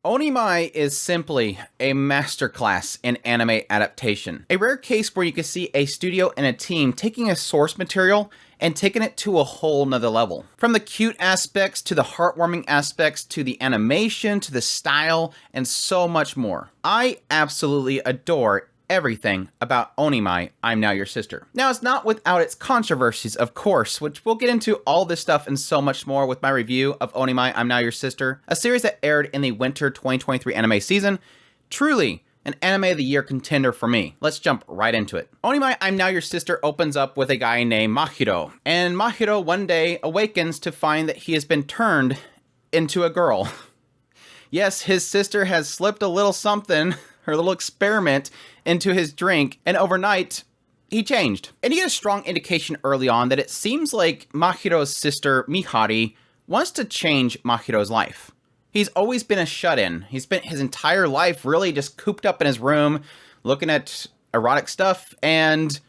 Onimai is simply a masterclass in anime adaptation. A rare case where you can see a studio and a team taking a source material and taking it to a whole nother level. From the cute aspects, to the heartwarming aspects, to the animation, to the style, and so much more. I absolutely adore everything about Onimai, I'm Now Your Sister. Now, it's not without its controversies, of course, which we'll get into all this stuff and so much more with my review of Onimai, I'm Now Your Sister, a series that aired in the winter 2023 anime season. Truly an anime of the year contender for me. Let's jump right into it. Onimai, I'm Now Your Sister opens up with a guy named Mahiro, and Mahiro one day awakens to find that he has been turned into a girl. Yes, his sister has slipped a little something, her little experiment, into his drink, and overnight, he changed. And he had a strong indication early on that it seems like Mahiro's sister, Mihari, wants to change Mahiro's life. He's always been a shut-in. He spent his entire life really just cooped up in his room, looking at erotic stuff, and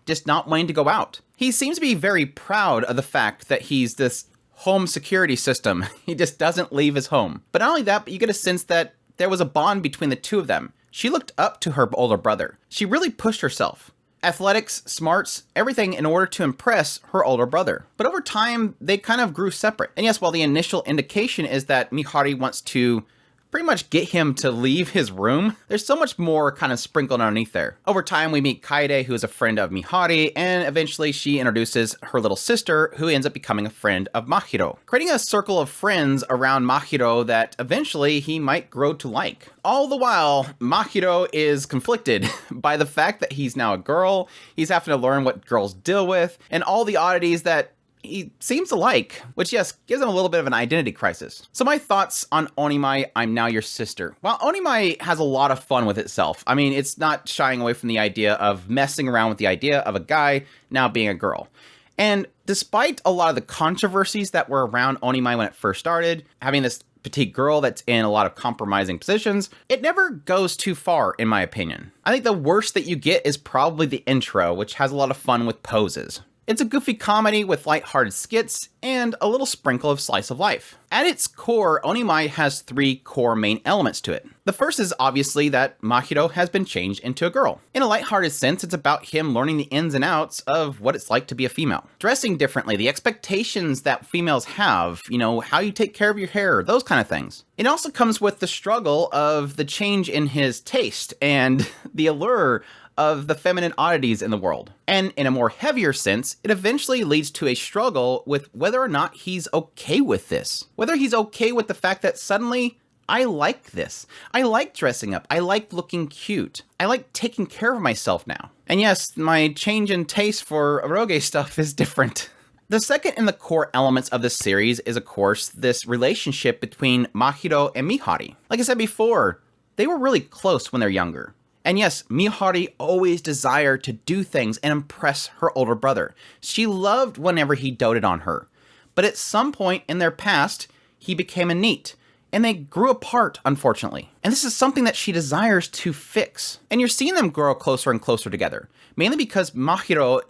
just not wanting to go out. He seems to be very proud of the fact that he's this home security system. He just doesn't leave his home. But not only that, but you get a sense that there was a bond between the two of them. She looked up to her older brother. She really pushed herself. Athletics, smarts, everything in order to impress her older brother. But over time, they kind of grew separate. And yes, while the initial indication is that Mihari wants to pretty much get him to leave his room, there's so much more kind of sprinkled underneath there. Over time, we meet Kaede, who is a friend of Mihari, and eventually she introduces her little sister, who ends up becoming a friend of Mahiro, creating a circle of friends around Mahiro that eventually he might grow to like. All the while, Mahiro is conflicted by the fact that he's now a girl, he's having to learn what girls deal with, and all the oddities that he seems to like, which yes, gives him a little bit of an identity crisis. So my thoughts on Onimai, I'm Now Your Sister. While Onimai has a lot of fun with itself, I mean, it's not shying away from the idea of messing around with the idea of a guy now being a girl. And despite a lot of the controversies that were around Onimai when it first started, having this petite girl that's in a lot of compromising positions, it never goes too far, in my opinion. I think the worst that you get is probably the intro, which has a lot of fun with poses. It's a goofy comedy with lighthearted skits and a little sprinkle of slice of life. At its core, Onimai has three core main elements to it. The first is obviously that Mahiro has been changed into a girl. In a lighthearted sense, it's about him learning the ins and outs of what it's like to be a female. Dressing differently, the expectations that females have, how you take care of your hair, those kind of things. It also comes with the struggle of the change in his taste and the allure of the feminine oddities in the world. And in a more heavier sense, it eventually leads to a struggle with whether or not he's okay with this. Whether he's okay with the fact that suddenly, I like this. I like dressing up. I like looking cute. I like taking care of myself now. And yes, my change in taste for eroge stuff is different. The second in the core elements of this series is, of course, this relationship between Mahiro and Mihari. Like I said before, they were really close when they're younger. And yes, Mihari always desired to do things and impress her older brother. She loved whenever he doted on her. But at some point in their past, he became a NEET, and they grew apart, unfortunately. And this is something that she desires to fix. And you're seeing them grow closer and closer together, mainly because Mahiro,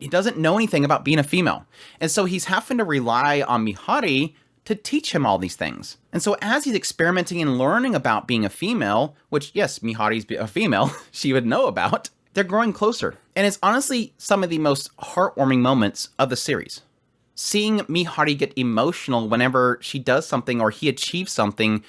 he doesn't know anything about being a female. And so he's having to rely on Mihari to teach him all these things. And so as he's experimenting and learning about being a female, which yes, Mihari's a female, she would know about, they're growing closer. And it's honestly some of the most heartwarming moments of the series. Seeing Mihari get emotional whenever she does something or he achieves something,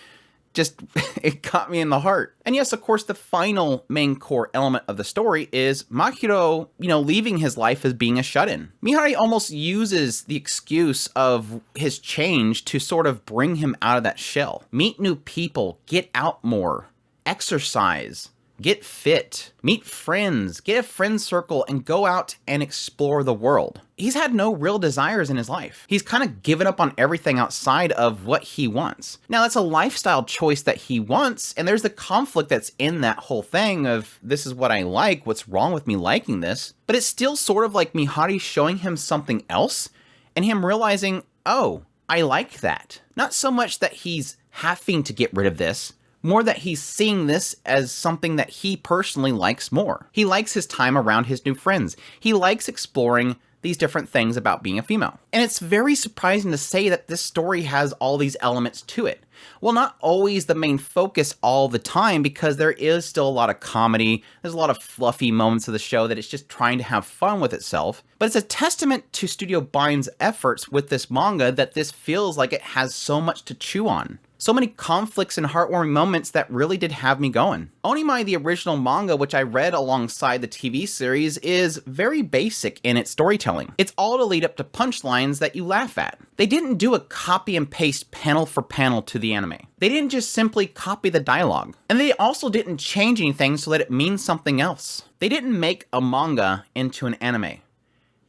just, it caught me in the heart. And yes, of course, the final main core element of the story is Mahiro, leaving his life as being a shut-in. Mihari almost uses the excuse of his change to sort of bring him out of that shell. Meet new people, get out more, exercise, get fit, meet friends, get a friend circle, and go out and explore the world. He's had no real desires in his life. He's kind of given up on everything outside of what he wants. Now, that's a lifestyle choice that he wants, and there's the conflict that's in that whole thing of, this is what I like, what's wrong with me liking this? But it's still sort of like Mihari showing him something else, and him realizing, oh, I like that. Not so much that he's having to get rid of this, more that he's seeing this as something that he personally likes more. He likes his time around his new friends. He likes exploring these different things about being a female. And it's very surprising to say that this story has all these elements to it. Well, not always the main focus all the time, because there is still a lot of comedy. There's a lot of fluffy moments of the show that it's just trying to have fun with itself. But it's a testament to Studio Bind's efforts with this manga that this feels like it has so much to chew on. So many conflicts and heartwarming moments that really did have me going. Onimai, the original manga, which I read alongside the TV series, is very basic in its storytelling. It's all to lead up to punchlines that you laugh at. They didn't do a copy and paste panel for panel to the anime. They didn't just simply copy the dialogue. And they also didn't change anything so that it means something else. They didn't make a manga into an anime.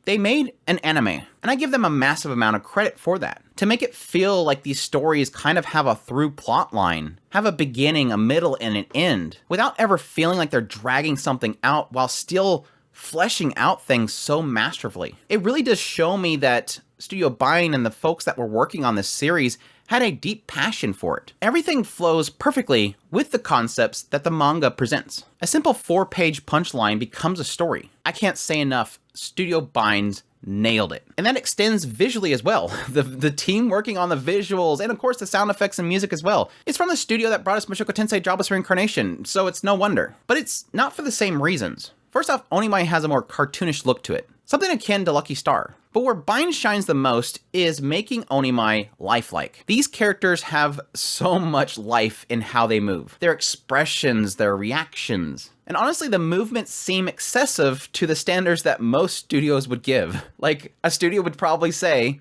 They made an anime, and I give them a massive amount of credit for that. To make it feel like these stories kind of have a through plot line, have a beginning, a middle, and an end, without ever feeling like they're dragging something out while still fleshing out things so masterfully. It really does show me that Studio Bind and the folks that were working on this series had a deep passion for it. Everything flows perfectly with the concepts that the manga presents. A simple 4-page punchline becomes a story. I can't say enough, Studio Bind nailed it. And that extends visually as well. The team working on the visuals, and of course the sound effects and music as well. It's from the studio that brought us Mushoku Tensei Jobless Reincarnation, so it's no wonder. But it's not for the same reasons. First off, Onimai has a more cartoonish look to it, something akin to Lucky Star. But where Bind shines the most is making Onimai lifelike. These characters have so much life in how they move. Their expressions, their reactions. And honestly, the movements seem excessive to the standards that most studios would give. Like, a studio would probably say,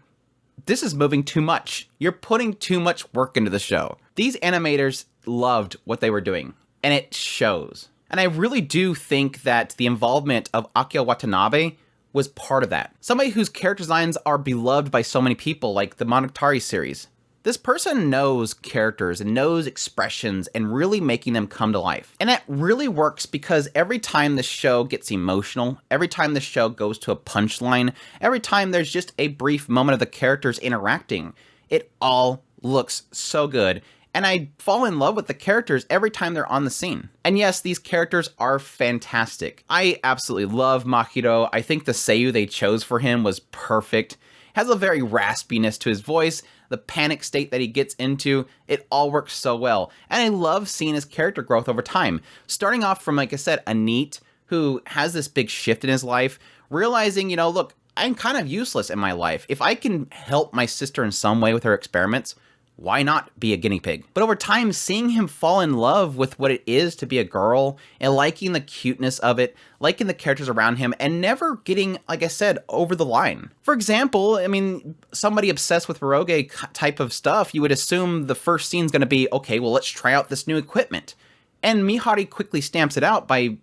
this is moving too much. You're putting too much work into the show. These animators loved what they were doing, and it shows. And I really do think that the involvement of Akio Watanabe was part of that. Somebody whose character designs are beloved by so many people, like the Monogatari series. This person knows characters and knows expressions and really making them come to life. And that really works because every time the show gets emotional, every time the show goes to a punchline, every time there's just a brief moment of the characters interacting, it all looks so good. And I fall in love with the characters every time they're on the scene. And yes, these characters are fantastic. I absolutely love Mahiro. I think the seiyuu they chose for him was perfect. Has a very raspiness to his voice, the panic state that he gets into, it all works so well. And I love seeing his character growth over time. Starting off from, like I said, a NEET who has this big shift in his life, realizing, you know, look, I'm kind of useless in my life. If I can help my sister in some way with her experiments, why not be a guinea pig? But over time, seeing him fall in love with what it is to be a girl and liking the cuteness of it, liking the characters around him, and never getting, like I said, over the line. For example, I mean, somebody obsessed with Eroge type of stuff, you would assume the first scene's going to be, okay, well, let's try out this new equipment. And Mihari quickly stamps it out by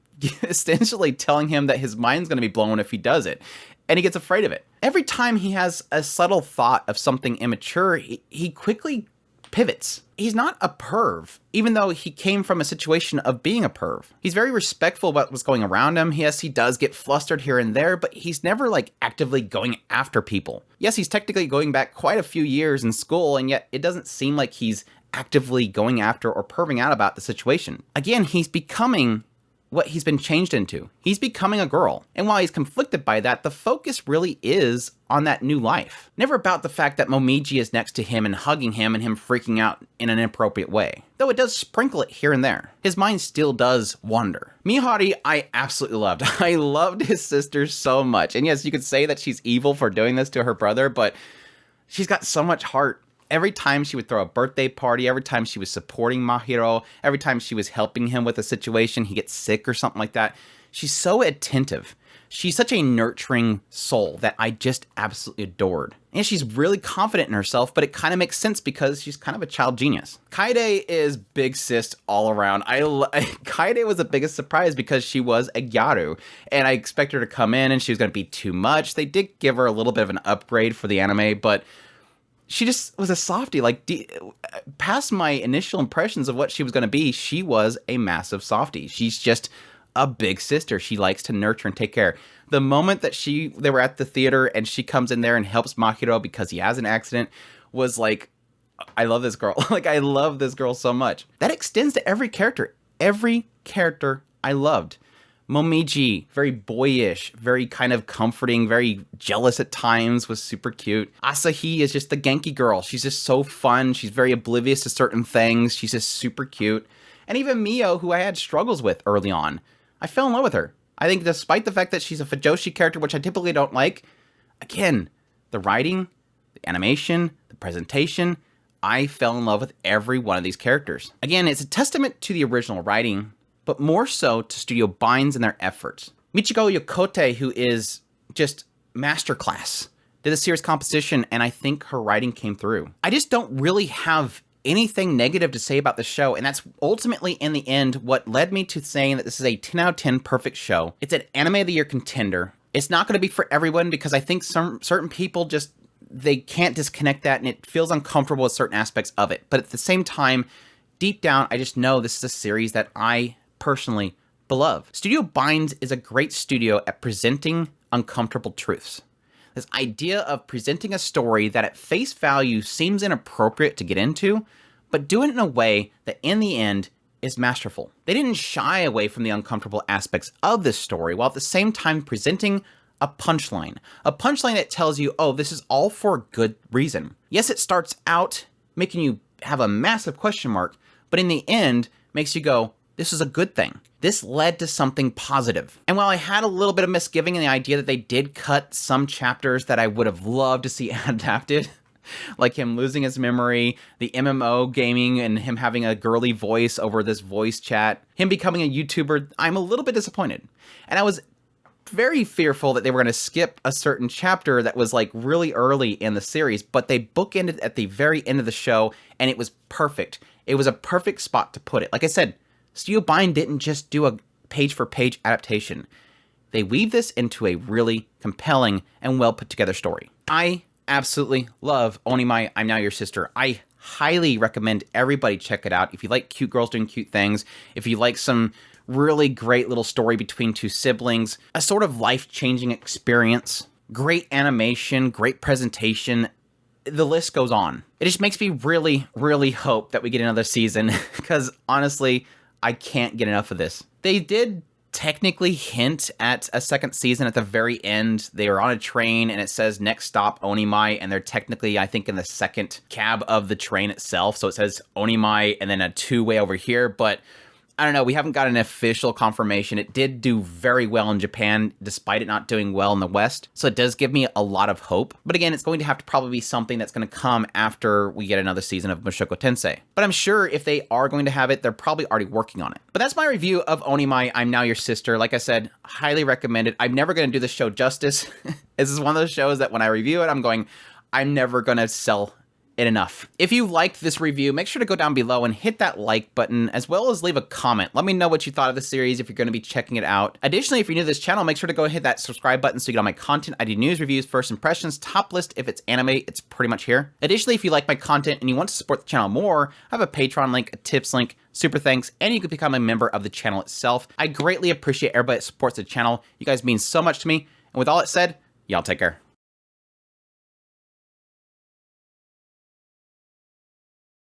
essentially telling him that his mind's going to be blown if he does it. And he gets afraid of it. Every time he has a subtle thought of something immature, he quickly pivots. He's not a perv, even though he came from a situation of being a perv. He's very respectful about what's going around him. Yes, he does get flustered here and there, but he's never like actively going after people. Yes, he's technically going back quite a few years in school, and yet it doesn't seem like he's actively going after or perving out about the situation. Again, he's becoming what he's been changed into. He's becoming a girl. And while he's conflicted by that, the focus really is on that new life. Never about the fact that Momiji is next to him and hugging him and him freaking out in an inappropriate way. Though it does sprinkle it here and there. His mind still does wander. Mihari, I absolutely loved. I loved his sister so much. And yes, you could say that she's evil for doing this to her brother, but she's got so much heart. Every time she would throw a birthday party, every time she was supporting Mahiro, every time she was helping him with a situation, he gets sick or something like that, she's so attentive. She's such a nurturing soul that I just absolutely adored. And she's really confident in herself, but it kind of makes sense because she's kind of a child genius. Kaede is big sis all around. Kaede was the biggest surprise because she was a Gyaru, and I expected her to come in and she was going to be too much. They did give her a little bit of an upgrade for the anime, but she just was a softie. Like, past my initial impressions of what she was going to be, she was a massive softie. She's just a big sister. She likes to nurture and take care. The moment that they were at the theater and she comes in there and helps Mahiro because he has an accident was like, I love this girl. Like, I love this girl so much. That extends to every character. Every character I loved. Momiji, very boyish, very kind of comforting, very jealous at times, was super cute. Asahi is just the Genki girl. She's just so fun. She's very oblivious to certain things. She's just super cute. And even Mio, who I had struggles with early on, I fell in love with her. I think despite the fact that she's a Fujoshi character, which I typically don't like, again, the writing, the animation, the presentation, I fell in love with every one of these characters. Again, it's a testament to the original writing, but more so to Studio Binds and their efforts. Michiko Yokote, who is just masterclass, did a series composition, and I think her writing came through. I just don't really have anything negative to say about the show, and that's ultimately, in the end, what led me to saying that this is a 10 out of 10 perfect show. It's an Anime of the Year contender. It's not going to be for everyone because I think certain people just, they can't disconnect that, and it feels uncomfortable with certain aspects of it. But at the same time, deep down, I just know this is a series that I personally beloved. Studio Binds is a great studio at presenting uncomfortable truths. This idea of presenting a story that at face value seems inappropriate to get into, but do it in a way that in the end is masterful. They didn't shy away from the uncomfortable aspects of this story while at the same time presenting a punchline that tells you, oh, this is all for a good reason. Yes, it starts out making you have a massive question mark, but in the end makes you go, this is a good thing. This led to something positive. And while I had a little bit of misgiving in the idea that they did cut some chapters that I would have loved to see adapted, like him losing his memory, the MMO gaming and him having a girly voice over this voice chat, him becoming a YouTuber, I'm a little bit disappointed. And I was very fearful that they were going to skip a certain chapter that was like really early in the series, but they bookended at the very end of the show, and it was perfect. It was a perfect spot to put it. Like I said, Studio Bind didn't just do a page-for-page adaptation. They weave this into a really compelling and well-put-together story. I absolutely love Onimai, I'm Now Your Sister. I highly recommend everybody check it out. If you like cute girls doing cute things, if you like some really great little story between two siblings, a sort of life-changing experience, great animation, great presentation, the list goes on. It just makes me really, really hope that we get another season, because honestly, I can't get enough of this. They did technically hint at a second season at the very end. They were on a train and it says next stop Onimai, and they're technically, I think, in the second cab of the train itself. So it says Onimai and then a two-way over here, but I don't know, we haven't got an official confirmation. It did do very well in Japan, despite it not doing well in the West. So it does give me a lot of hope. But again, it's going to have to probably be something that's going to come after we get another season of Mushoku Tensei. But I'm sure if they are going to have it, they're probably already working on it. But that's my review of Onimai, I'm Now Your Sister. Like I said, highly recommended. I'm never going to do this show justice. This is one of those shows that when I review it, I'm going, I'm never going to sell it enough. If you liked this review, make sure to go down below and hit that like button, as well as leave a comment. Let me know what you thought of the series if you're going to be checking it out. Additionally, if you're new to this channel, make sure to go and hit that subscribe button so you get all my content. I do news, reviews, first impressions, top list. If it's anime, it's pretty much here. Additionally, if you like my content and you want to support the channel more, I have a Patreon link, a tips link, super thanks, and you can become a member of the channel itself. I greatly appreciate everybody that supports the channel. You guys mean so much to me. And with all that said, y'all take care.